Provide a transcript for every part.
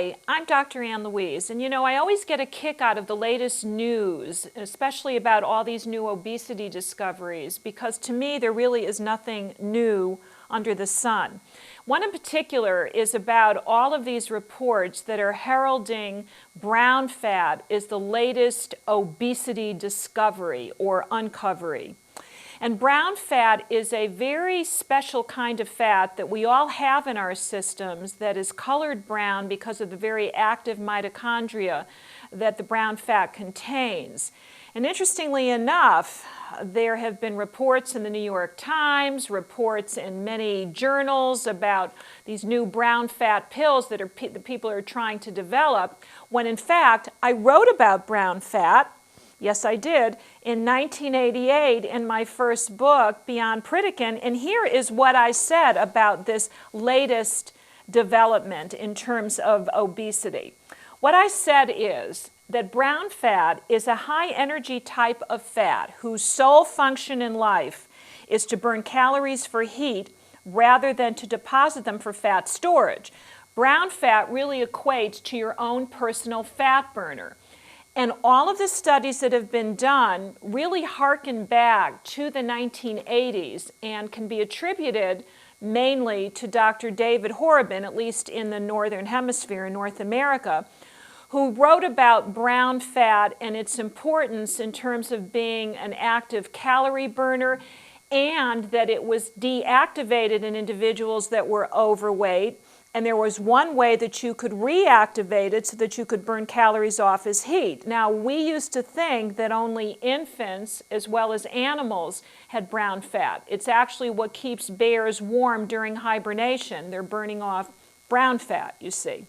Hi, I'm Dr. Ann Louise, and I always get a kick out of the latest news, especially about all these new obesity discoveries, because to me there really is nothing new under the sun. One in particular is about all of these reports that are heralding brown fat is the latest obesity discovery or uncovery. And brown fat is a very special kind of fat that we all have in our systems that is colored brown because of the very active mitochondria that the brown fat contains. And interestingly enough, there have been reports in the New York Times, reports in many journals about these new brown fat pills that the people are trying to develop, when in fact I wrote about brown fat. Yes, I did, in 1988 in my first book, Beyond Pritikin, and here is what I said about this latest development in terms of obesity. What I said is that brown fat is a high-energy type of fat whose sole function in life is to burn calories for heat rather than to deposit them for fat storage. Brown fat really equates to your own personal fat burner. And all of the studies that have been done really harken back to the 1980s and can be attributed mainly to Dr. David Horobin, at least in the Northern Hemisphere in North America, who wrote about brown fat and its importance in terms of being an active calorie burner, and that it was deactivated in individuals that were overweight. And there was one way that you could reactivate it so that you could burn calories off as heat. Now, we used to think that only infants as well as animals had brown fat. It's actually what keeps bears warm during hibernation. They're burning off brown fat, you see.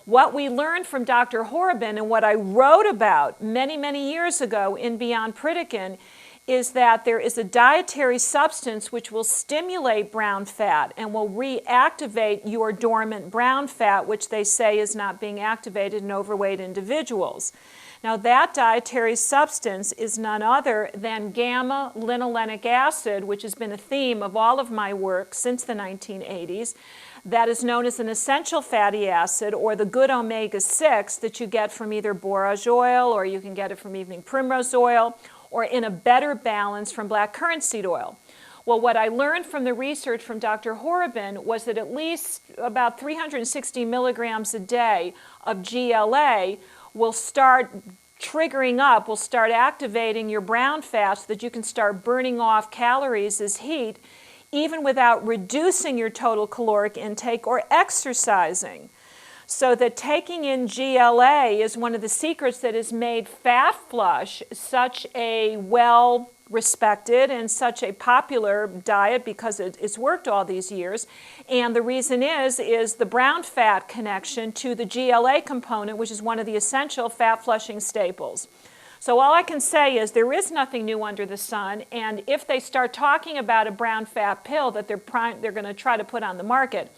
What we learned from Dr. Horobin and what I wrote about many, many years ago in Beyond Pritikin is that there is a dietary substance which will stimulate brown fat and will reactivate your dormant brown fat, which they say is not being activated in overweight individuals. Now, that dietary substance is none other than gamma-linolenic acid, which has been a theme of all of my work since the 1980s. That is known as an essential fatty acid, or the good omega-6 that you get from either borage oil, or you can get it from evening primrose oil, or in a better balance from black currant seed oil. Well, what I learned from the research from Dr. Horobin was that at least about 360 milligrams a day of GLA will start triggering up, will start activating your brown fat so that you can start burning off calories as heat, even without reducing your total caloric intake or exercising. So that taking in GLA is one of the secrets that has made Fat Flush such a well-respected and such a popular diet because it's worked all these years. And the reason is the brown fat connection to the GLA component, which is one of the essential fat-flushing staples. So all I can say is there is nothing new under the sun, and if they start talking about a brown fat pill that they're going to try to put on the market,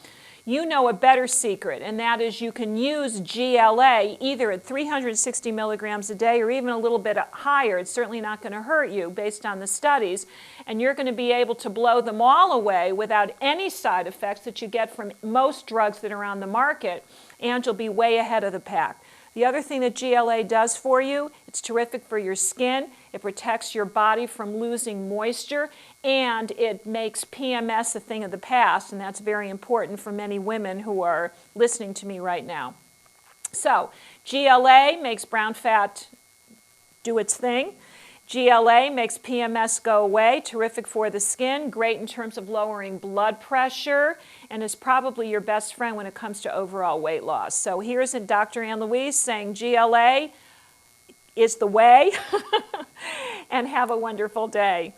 you know a better secret, and that is you can use GLA either at 360 milligrams a day or even a little bit higher. It's certainly not going to hurt you based on the studies, and you're going to be able to blow them all away without any side effects that you get from most drugs that are on the market, and you'll be way ahead of the pack. The other thing that GLA does for you, it's terrific for your skin. It protects your body from losing moisture, and it makes PMS a thing of the past, and that's very important for many women who are listening to me right now. So, GLA makes brown fat do its thing. GLA makes PMS go away, terrific for the skin, great in terms of lowering blood pressure, and is probably your best friend when it comes to overall weight loss. So here's Dr. Ann Louise saying GLA is the way, and have a wonderful day.